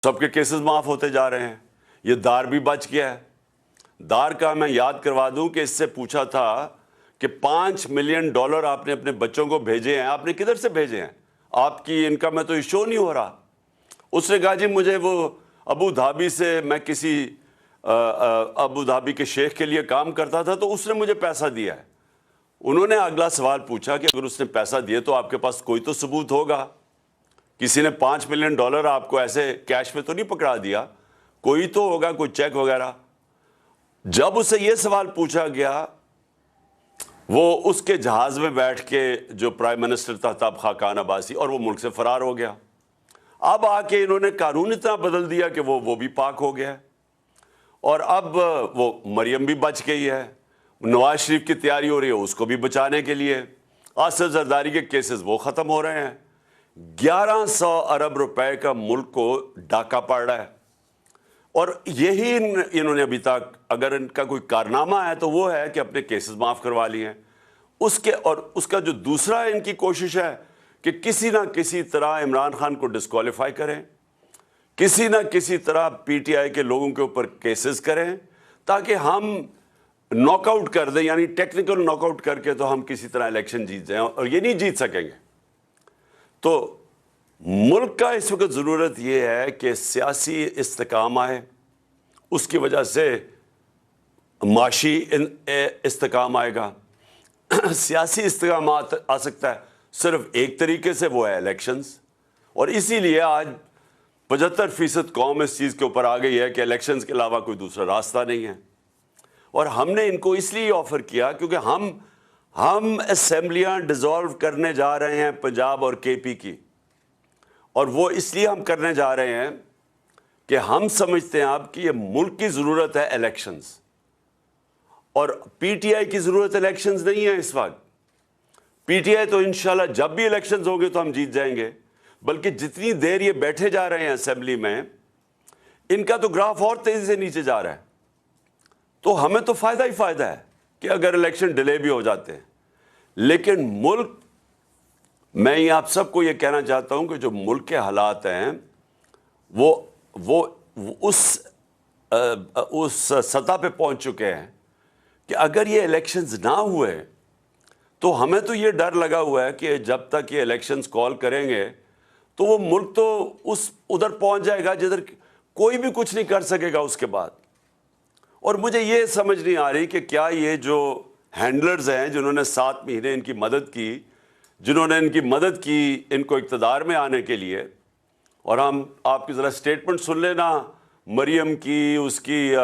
سب کے کیسز معاف ہوتے جا رہے ہیں. یہ دار بھی بچ گیا ہے. دار کا میں یاد کروا دوں کہ اس سے پوچھا تھا کہ $5 ملین آپ نے اپنے بچوں کو بھیجے ہیں, آپ نے کدھر سے بھیجے ہیں؟ آپ کی انکم میں تو یہ شو نہیں ہو رہا. اس نے کہا جی مجھے وہ ابو دھابی سے, میں کسی ابو دھابی کے شیخ کے لیے کام کرتا تھا تو اس نے مجھے پیسہ دیا ہے. انہوں نے اگلا سوال پوچھا کہ اگر اس نے پیسہ دیے تو آپ کے پاس کوئی تو ثبوت ہوگا. کسی نے $5 ملین آپ کو ایسے کیش میں تو نہیں پکڑا دیا, کوئی تو ہوگا, کوئی چیک وغیرہ. جب اسے یہ سوال پوچھا گیا, وہ اس کے جہاز میں بیٹھ کے جو پرائم منسٹر تھا تب خاقان عباسی, اور وہ ملک سے فرار ہو گیا. اب آ کے انہوں نے قانون اتنا بدل دیا کہ وہ بھی پاک ہو گیا, اور اب وہ مریم بھی بچ گئی ہے. نواز شریف کی تیاری ہو رہی ہے اس کو بھی بچانے کے لیے. آصف زرداری کے کیسز وہ ختم ہو رہے ہیں. 1100 ارب روپے کا ملک کو ڈاکہ پڑ رہا ہے, اور یہی انہوں نے ابھی تک, اگر ان کا کوئی کارنامہ ہے تو وہ ہے کہ اپنے کیسز معاف کروا لیے ہیں. اور اس کا جو دوسرا ان کی کوشش ہے کہ کسی نہ کسی طرح عمران خان کو ڈسکوالیفائی کریں, کسی نہ کسی طرح پی ٹی آئی کے لوگوں کے اوپر کیسز کریں تاکہ ہم ناک آؤٹ کر دیں, یعنی ٹیکنیکل ناک آؤٹ کر کے تو ہم کسی طرح الیکشن جیت جائیں, اور یہ نہیں جیت سکیں گے. تو ملک کا اس وقت ضرورت یہ ہے کہ سیاسی استحکام آئے, اس کی وجہ سے معاشی استحکام آئے گا. سیاسی استحکام آ سکتا ہے صرف ایک طریقے سے, وہ ہے الیکشنز. اور اسی لیے آج 75% قوم اس چیز کے اوپر آ گئی ہے کہ الیکشنز کے علاوہ کوئی دوسرا راستہ نہیں ہے. اور ہم نے ان کو اس لیے آفر کیا کیونکہ ہم اسمبلیاں ڈیزالو کرنے جا رہے ہیں پنجاب اور کے پی کی, اور وہ اس لیے ہم کرنے جا رہے ہیں کہ ہم سمجھتے ہیں اب کہ یہ ملک کی ضرورت ہے الیکشنز, اور پی ٹی آئی کی ضرورت الیکشنز نہیں ہے اس وقت. پی ٹی آئی تو انشاءاللہ جب بھی الیکشنز ہوں گے تو ہم جیت جائیں گے, بلکہ جتنی دیر یہ بیٹھے جا رہے ہیں اسمبلی میں, ان کا تو گراف اور تیزی سے نیچے جا رہا ہے. تو ہمیں تو فائدہ ہی فائدہ ہے کہ اگر الیکشن ڈیلے بھی ہو جاتے ہیں. لیکن ملک, میں یہ آپ سب کو یہ کہنا چاہتا ہوں کہ جو ملک کے حالات ہیں وہ اس سطح پہ پہنچ چکے ہیں کہ اگر یہ الیکشنز نہ ہوئے تو ہمیں تو یہ ڈر لگا ہوا ہے کہ جب تک یہ الیکشنز کال کریں گے تو وہ ملک تو ادھر پہنچ جائے گا جدھر کوئی بھی کچھ نہیں کر سکے گا اس کے بعد. اور مجھے یہ سمجھ نہیں آ رہی کہ کیا یہ جو ہینڈلرز ہیں جنہوں نے 7 مہینے ان کی مدد کی, جنہوں نے ان کی مدد کی ان کو اقتدار میں آنے کے لیے, اور ہم آپ کی ذرا سٹیٹمنٹ سن لینا مریم کی, اس کی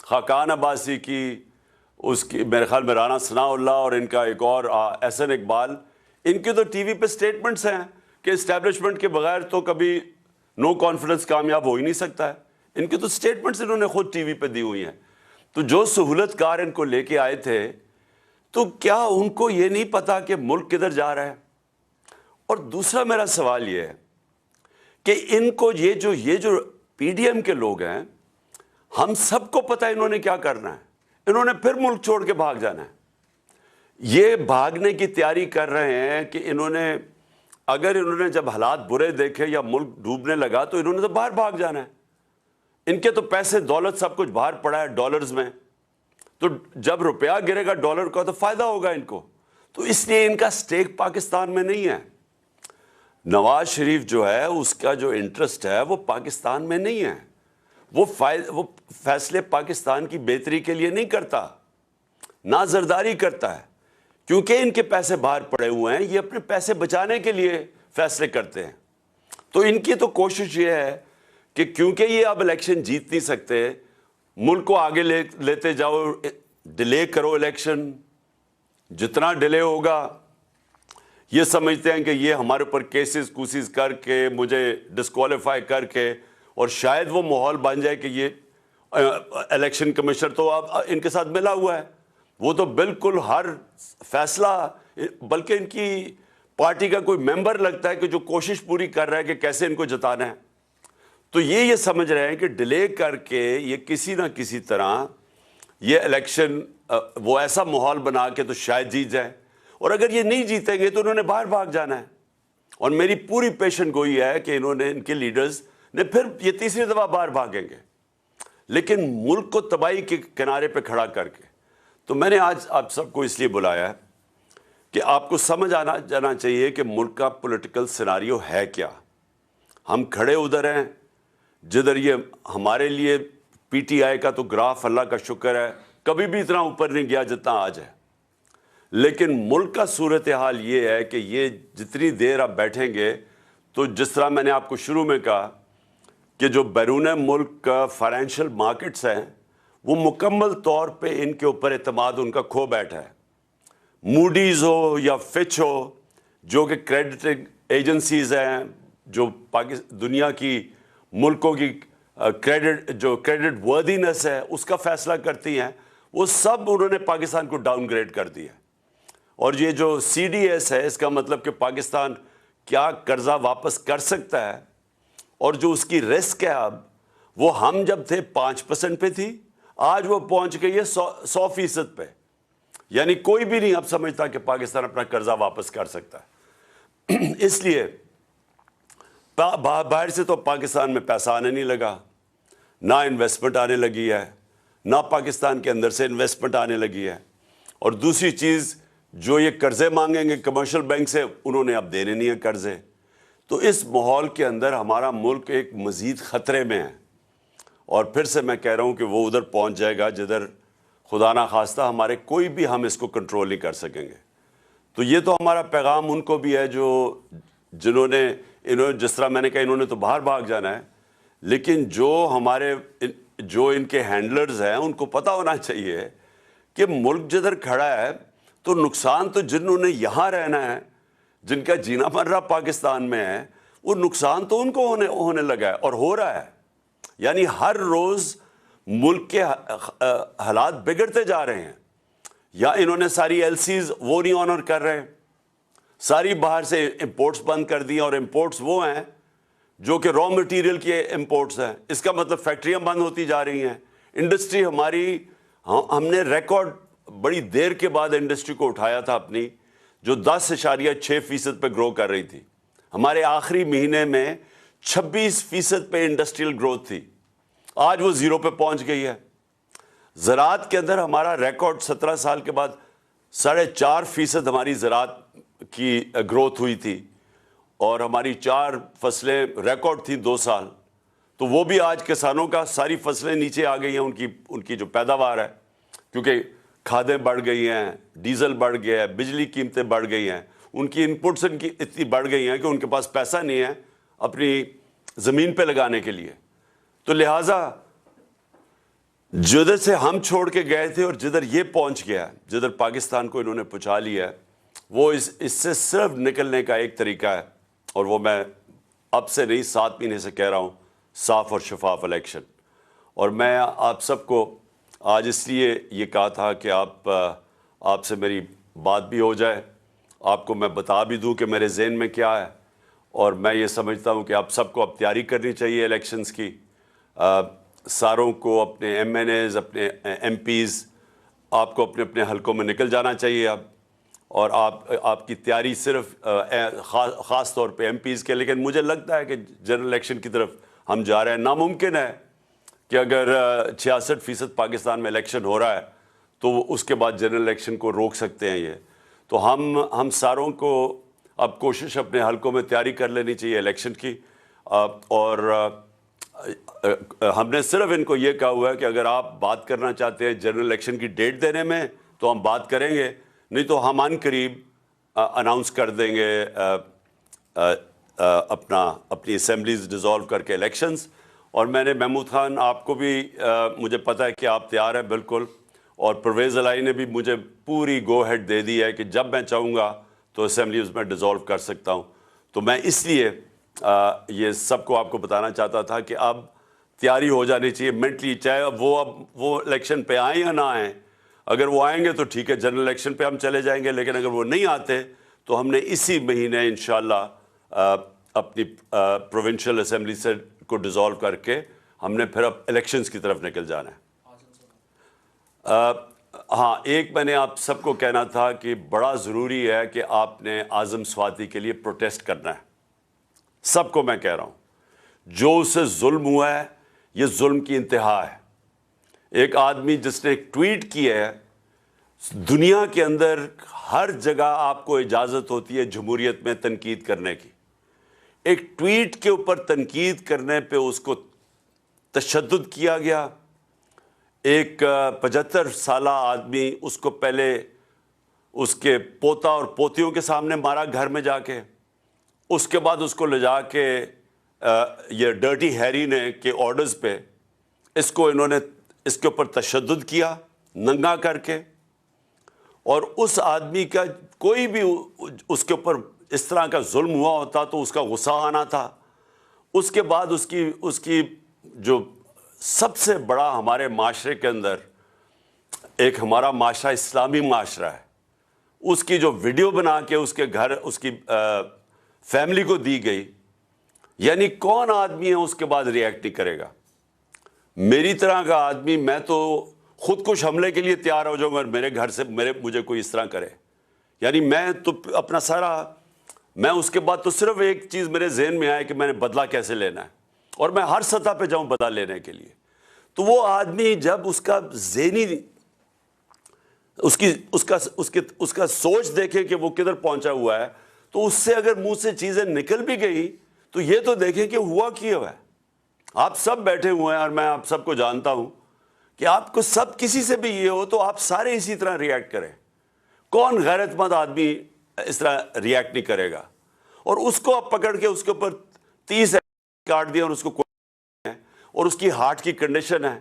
خاقان عباسی کی, اس کی میرے خیال میں رانا ثناء اللہ, اور ان کا ایک اور احسن اقبال, ان کی تو ٹی وی پہ سٹیٹمنٹس ہیں کہ اسٹیبلشمنٹ کے بغیر تو کبھی نو کانفیڈنس کامیاب ہو ہی نہیں سکتا ہے. ان کی تو سٹیٹمنٹس انہوں نے خود ٹی وی پہ دی ہوئی ہیں. تو جو سہولت کار ان کو لے کے آئے تھے, تو کیا ان کو یہ نہیں پتا کہ ملک کدھر جا رہا ہے؟ اور دوسرا میرا سوال یہ ہے کہ ان کو یہ جو پی ڈی ایم کے لوگ ہیں, ہم سب کو پتا ہے انہوں نے کیا کرنا ہے. انہوں نے پھر ملک چھوڑ کے بھاگ جانا ہے. یہ بھاگنے کی تیاری کر رہے ہیں کہ اگر انہوں نے جب حالات برے دیکھے یا ملک ڈوبنے لگا تو انہوں نے تو باہر بھاگ جانا ہے. ان کے تو پیسے دولت سب کچھ باہر پڑا ہے ڈالرز میں, تو جب روپیہ گرے گا ڈالر کا تو فائدہ ہوگا ان کو. تو اس لیے ان کا سٹیک پاکستان میں نہیں ہے. نواز شریف جو ہے اس کا جو انٹرسٹ ہے وہ پاکستان میں نہیں ہے. وہ فیصلے پاکستان کی بہتری کے لیے نہیں کرتا, نہ زرداری کرتا ہے, کیونکہ ان کے پیسے باہر پڑے ہوئے ہیں. یہ اپنے پیسے بچانے کے لیے فیصلے کرتے ہیں. تو ان کی تو کوشش یہ ہے کہ کیونکہ یہ اب الیکشن جیت نہیں سکتے, ملک کو آگے لیتے جاؤ, ڈیلے کرو الیکشن, جتنا ڈیلے ہوگا یہ سمجھتے ہیں کہ یہ ہمارے اوپر کیسز کوسز کر کے مجھے ڈسکوالیفائی کر کے, اور شاید وہ ماحول بن جائے کہ یہ الیکشن کمشنر تو اب ان کے ساتھ ملا ہوا ہے, وہ تو بالکل ہر فیصلہ, بلکہ ان کی پارٹی کا کوئی ممبر لگتا ہے کہ جو کوشش پوری کر رہا ہے کہ کیسے ان کو جتانا ہے. تو یہ سمجھ رہے ہیں کہ ڈیلے کر کے یہ کسی نہ کسی طرح یہ الیکشن وہ ایسا ماحول بنا کے تو شاید جیت جائے, اور اگر یہ نہیں جیتیں گے تو انہوں نے باہر بھاگ جانا ہے. اور میری پوری پیشن گوئی ہے کہ انہوں نے, ان کے لیڈرز نہیں پھر یہ تیسری دفعہ باہر بھاگیں گے، لیکن ملک کو تباہی کے کنارے پہ کھڑا کر کے۔ تو میں نے آج آپ سب کو اس لیے بلایا ہے کہ آپ کو سمجھ آنا جانا چاہیے کہ ملک کا پولیٹیکل سیناریو ہے کیا۔ ہم کھڑے ادھر ہیں جدھر یہ ہمارے لیے پی ٹی آئی کا تو گراف اللہ کا شکر ہے کبھی بھی اتنا اوپر نہیں گیا جتنا آج ہے، لیکن ملک کا صورتحال یہ ہے کہ یہ جتنی دیر آپ بیٹھیں گے تو جس طرح میں نے آپ کو شروع میں کہا کہ جو بیرون ملک کا فائنینشیل مارکیٹس ہیں وہ مکمل طور پہ ان کے اوپر اعتماد ان کا کھو بیٹھا ہے۔ موڈیز ہو یا فچ ہو جو کہ کریڈٹنگ ایجنسیز ہیں جو دنیا کی ملکوں کی کریڈٹ وردینس ہے اس کا فیصلہ کرتی ہیں، وہ سب انہوں نے پاکستان کو ڈاؤن گریڈ کر دیا۔ اور یہ جو سی ڈی ایس ہے اس کا مطلب کہ پاکستان کیا قرضہ واپس کر سکتا ہے، اور جو اس کی رسک ہے اب وہ ہم جب تھے 5% پہ تھی، آج وہ پہنچ گئی ہے 100% پہ، یعنی کوئی بھی نہیں اب سمجھتا کہ پاکستان اپنا قرضہ واپس کر سکتا ہے۔ اس لیے باہر سے تو پاکستان میں پیسہ آنے نہیں لگا، نہ انویسٹمنٹ آنے لگی ہے، نہ پاکستان کے اندر سے انویسٹمنٹ آنے لگی ہے، اور دوسری چیز جو یہ قرضے مانگیں گے کمرشل بینک سے انہوں نے اب دینے نہیں ہیں قرضے۔ تو اس ماحول کے اندر ہمارا ملک ایک مزید خطرے میں ہے، اور پھر سے میں کہہ رہا ہوں کہ وہ ادھر پہنچ جائے گا جدھر خدا نہ خواستہ ہمارے کوئی بھی ہم اس کو کنٹرول نہیں کر سکیں گے۔ تو یہ تو ہمارا پیغام ان کو بھی ہے جنہوں نے جس طرح میں نے کہا انہوں نے تو باہر بھاگ جانا ہے، لیکن جو ان کے ہینڈلرز ہیں ان کو پتہ ہونا چاہیے کہ ملک جدھر کھڑا ہے تو نقصان تو جنہوں نے یہاں رہنا ہے، جن کا جینا مرنا پاکستان میں ہے، وہ نقصان تو ان کو ہونے لگا ہے اور ہو رہا ہے۔ یعنی ہر روز ملک کے حالات بگڑتے جا رہے ہیں، یا انہوں نے ساری ایل سیز وہ نہیں آنر کر رہے، ساری باہر سے امپورٹس بند کر دی، اور امپورٹس وہ ہیں جو کہ را مٹیریل کے امپورٹس ہیں۔ اس کا مطلب فیکٹریاں بند ہوتی جا رہی ہیں، انڈسٹری ہماری، ہم نے ریکارڈ بڑی دیر کے بعد انڈسٹری کو اٹھایا تھا اپنی، جو 10.6% پہ گرو کر رہی تھی، ہمارے آخری مہینے میں 26% پہ انڈسٹریل گروتھ تھی، آج وہ 0 پہ پہنچ گئی ہے۔ زراعت کے اندر ہمارا ریکارڈ 17 سال کے بعد 4.5% ہماری زراعت کی گروتھ ہوئی تھی، اور ہماری 4 فصلیں ریکارڈ تھیں 2 سال، تو وہ بھی آج کسانوں کا ساری فصلیں نیچے آ گئی ہیں، ان کی جو پیداوار ہے، کیونکہ کھادیں بڑھ گئی ہیں، ڈیزل بڑھ گیا ہے، بجلی قیمتیں بڑھ گئی ہیں، ان کی انپٹس ان کی اتنی بڑھ گئی ہیں کہ ان کے پاس پیسہ نہیں ہے اپنی زمین پہ لگانے کے لیے۔ تو لہٰذا جدھر سے ہم چھوڑ کے گئے تھے اور جدھر یہ پہنچ گیا، جدھر پاکستان کو انہوں نے پہنچا لیا ہے، وہ اس سے صرف نکلنے کا ایک طریقہ ہے، اور وہ میں اب سے نہیں 7 مہینے سے کہہ رہا ہوں، صاف اور شفاف الیکشن۔ اور میں آپ سب کو آج اس لیے یہ کہا تھا کہ آپ سے میری بات بھی ہو جائے، آپ کو میں بتا بھی دوں کہ میرے ذہن میں کیا ہے، اور میں یہ سمجھتا ہوں کہ آپ سب کو اب تیاری کرنی چاہیے الیکشنز کی۔ ساروں کو اپنے ایم این ایز، اپنے ایم پیز، آپ کو اپنے اپنے حلقوں میں نکل جانا چاہیے اب، اور آپ کی تیاری صرف خاص طور پہ ایم پیز کے، لیکن مجھے لگتا ہے کہ جنرل الیکشن کی طرف ہم جا رہے ہیں۔ ناممکن ہے کہ اگر 66% پاکستان میں الیکشن ہو رہا ہے تو اس کے بعد جنرل الیکشن کو روک سکتے ہیں یہ، تو ہم ساروں کو اب کوشش اپنے حلقوں میں تیاری کر لینی چاہیے الیکشن کی، اور ہم نے صرف ان کو یہ کہا ہوا ہے کہ اگر آپ بات کرنا چاہتے ہیں جنرل الیکشن کی ڈیٹ دینے میں تو ہم بات کریں گے، نہیں تو ہم عن قریب اناؤنس کر دیں گے اپنی اسمبلیز ڈیزالو کر کے الیکشنز۔ اور میں نے محمود خان آپ کو بھی مجھے پتہ ہے کہ آپ تیار ہیں بالکل، اور پرویز الہی نے بھی مجھے پوری گو ہیڈ دے دی ہے کہ جب میں چاہوں گا تو اسمبلیز میں ڈیزالو کر سکتا ہوں۔ تو میں اس لیے یہ سب کو آپ کو بتانا چاہتا تھا کہ اب تیاری ہو جانی چاہیے مینٹلی، چاہے وہ الیکشن پہ آئیں یا نہ آئیں۔ اگر وہ آئیں گے تو ٹھیک ہے، جنرل الیکشن پہ ہم چلے جائیں گے، لیکن اگر وہ نہیں آتے تو ہم نے اسی مہینے انشاءاللہ اپنی پروونشل اسمبلی سے کو ڈیزالو کر کے ہم نے پھر اب الیکشنز کی طرف نکل جانا ہے۔ ہاں، ایک میں نے آپ سب کو کہنا تھا کہ بڑا ضروری ہے کہ آپ نے اعظم سواتی کے لیے پروٹیسٹ کرنا ہے، سب کو میں کہہ رہا ہوں۔ جو اسے ظلم ہوا ہے یہ ظلم کی انتہا ہے۔ ایک آدمی جس نے ایک ٹویٹ کیا ہے، دنیا کے اندر ہر جگہ آپ کو اجازت ہوتی ہے جمہوریت میں تنقید کرنے کی، ایک ٹویٹ کے اوپر تنقید کرنے پہ اس کو تشدد کیا گیا۔ ایک 75 سالہ آدمی، اس کو پہلے اس کے پوتا اور پوتیوں کے سامنے مارا گھر میں جا کے، اس کے بعد اس کو لے جا کے یہ ڈرٹی ہیری نے کے آرڈرز پہ انہوں نے اس کے اوپر تشدد کیا ننگا کر کے، اور اس آدمی کا کوئی بھی اس کے اوپر اس طرح کا ظلم ہوا ہوتا تو اس کا غصہ آنا تھا۔ اس کے بعد اس کی جو سب سے بڑا ہمارے معاشرے کے اندر، ایک ہمارا معاشرہ اسلامی معاشرہ ہے، اس کی جو ویڈیو بنا کے اس کے گھر اس کی فیملی کو دی گئی، یعنی کون آدمی ہے اس کے بعد ریئیکٹ نہیں کرے گا؟ میری طرح کا آدمی، میں تو خود کش حملے کے لیے تیار ہو جاؤں گا اور میرے گھر سے مجھے کوئی اس طرح کرے، یعنی میں تو اپنا میں اس کے بعد تو صرف ایک چیز میرے ذہن میں آئے کہ میں نے بدلہ کیسے لینا ہے، اور میں ہر سطح پہ جاؤں بدلہ لینے کے لیے۔ تو وہ آدمی جب اس کا ذہنی اس کا سوچ دیکھے کہ وہ کدھر پہنچا ہوا ہے، تو اس سے اگر منہ سے چیزیں نکل بھی گئی تو یہ تو دیکھیں کہ ہوا کیا ہوا ہے۔ آپ سب بیٹھے ہوئے ہیں اور میں آپ سب کو جانتا ہوں کہ آپ کو سب کسی سے بھی یہ ہو تو آپ سارے اسی طرح ریئیکٹ کریں۔ کون غیرت مند آدمی اس طرح ریئیکٹ نہیں کرے گا؟ اور اس کو آپ پکڑ کے اس کے اوپر 30 کاٹ دیا اور اس کو اور اس کی ہارٹ کی کنڈیشن ہے۔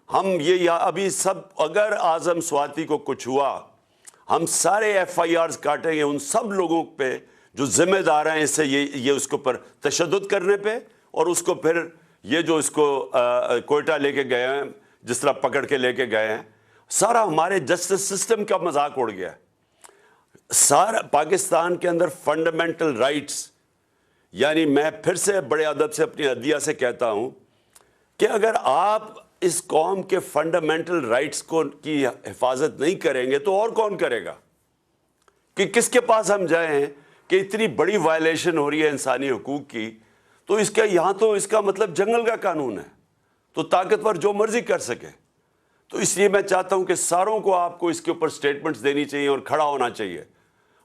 ہم یہ ابھی سب، اگر اعظم سواتی کو کچھ ہوا، ہم سارے FIRs کاٹیں گے ان سب لوگوں پہ جو ذمہ دار ہیں اس سے یہ اس کے اوپر تشدد کرنے پہ، اور اس کو پھر یہ جو اس کو کوئٹہ لے کے گئے ہیں، جس طرح پکڑ کے لے کے گئے ہیں، سارا ہمارے جسٹس سسٹم کا مذاق اڑ گیا ہے۔ سارا پاکستان کے اندر فنڈامنٹل رائٹس، یعنی میں پھر سے بڑے ادب سے اپنی عدلیہ سے کہتا ہوں کہ اگر آپ اس قوم کے فنڈامنٹل رائٹس کی حفاظت نہیں کریں گے تو اور کون کرے گا؟ کہ کس کے پاس ہم جائیں کہ اتنی بڑی وائلیشن ہو رہی ہے انسانی حقوق کی، تو یہاں تو اس کا مطلب جنگل کا قانون ہے، تو طاقتور جو مرضی کر سکے۔ تو اس لیے میں چاہتا ہوں کہ ساروں کو آپ کو اس کے اوپر سٹیٹمنٹس دینی چاہیے اور کھڑا ہونا چاہیے۔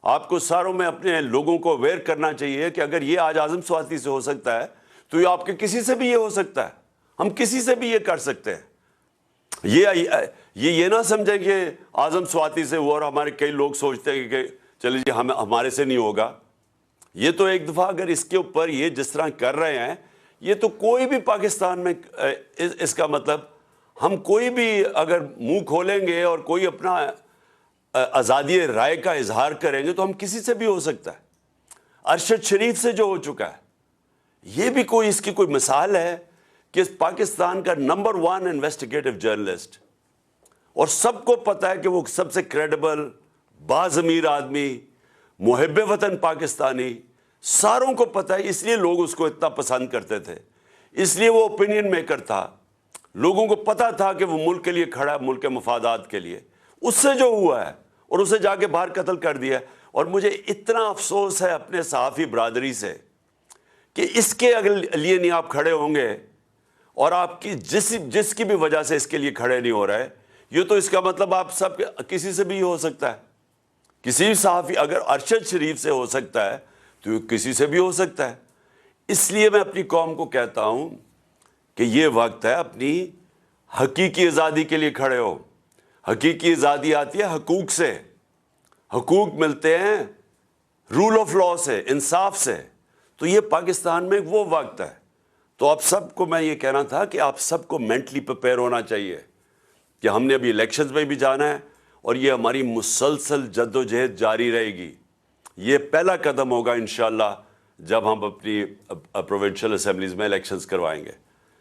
آپ کو ساروں میں اپنے لوگوں کو اویئر کرنا چاہیے کہ اگر یہ آج اعظم سواتی سے ہو سکتا ہے تو یہ آپ کے کسی سے بھی یہ ہو سکتا ہے، ہم کسی سے بھی یہ کر سکتے ہیں۔ یہ نہ سمجھیں کہ اعظم سواتی سے ہوا اور ہمارے کئی لوگ سوچتے ہیں کہ چلیے جی ہمارے سے نہیں ہوگا۔ یہ تو ایک دفعہ اگر اس کے اوپر یہ جس طرح کر رہے ہیں، یہ تو کوئی بھی پاکستان میں اس کا مطلب ہم کوئی بھی اگر منہ کھولیں گے اور کوئی اپنا آزادی رائے کا اظہار کریں گے تو ہم کسی سے بھی ہو سکتا ہے۔ ارشد شریف سے جو ہو چکا ہے، یہ بھی کوئی اس کی کوئی مثال ہے کہ پاکستان کا نمبر 1 انویسٹیگیٹو جرنلسٹ، اور سب کو پتہ ہے کہ وہ سب سے کریڈیبل، باضمیر آدمی، محب وطن پاکستانی، ساروں کو پتہ ہے، اس لیے لوگ اس کو اتنا پسند کرتے تھے، اس لیے وہ اوپینین میکر تھا، لوگوں کو پتہ تھا کہ وہ ملک کے لیے کھڑا ہے، ملک کے مفادات کے لیے۔ اس سے جو ہوا ہے اور اسے جا کے باہر قتل کر دیا، اور مجھے اتنا افسوس ہے اپنے صحافی برادری سے کہ اس کے لیے نہیں آپ کھڑے ہوں گے، اور آپ کی جس کی بھی وجہ سے اس کے لیے کھڑے نہیں ہو رہے، یہ تو اس کا مطلب آپ سب کسی سے بھی ہو سکتا ہے۔ کسی بھی صحافی، اگر ارشد شریف سے ہو سکتا ہے تو یہ کسی سے بھی ہو سکتا ہے۔ اس لیے میں اپنی قوم کو کہتا ہوں کہ یہ وقت ہے اپنی حقیقی آزادی کے لیے کھڑے ہو۔ حقیقی آزادی آتی ہے حقوق سے، حقوق ملتے ہیں رول آف لا سے، انصاف سے۔ تو یہ پاکستان میں وہ وقت ہے۔ تو آپ سب کو میں یہ کہنا تھا کہ آپ سب کو مینٹلی پریپیئر ہونا چاہیے کہ ہم نے ابھی الیکشنز میں بھی جانا ہے، اور یہ ہماری مسلسل جد و جہد جاری رہے گی۔ یہ پہلا قدم ہوگا انشاءاللہ جب ہم اپنی پروونشل اسمبلیز میں الیکشنز کروائیں گے۔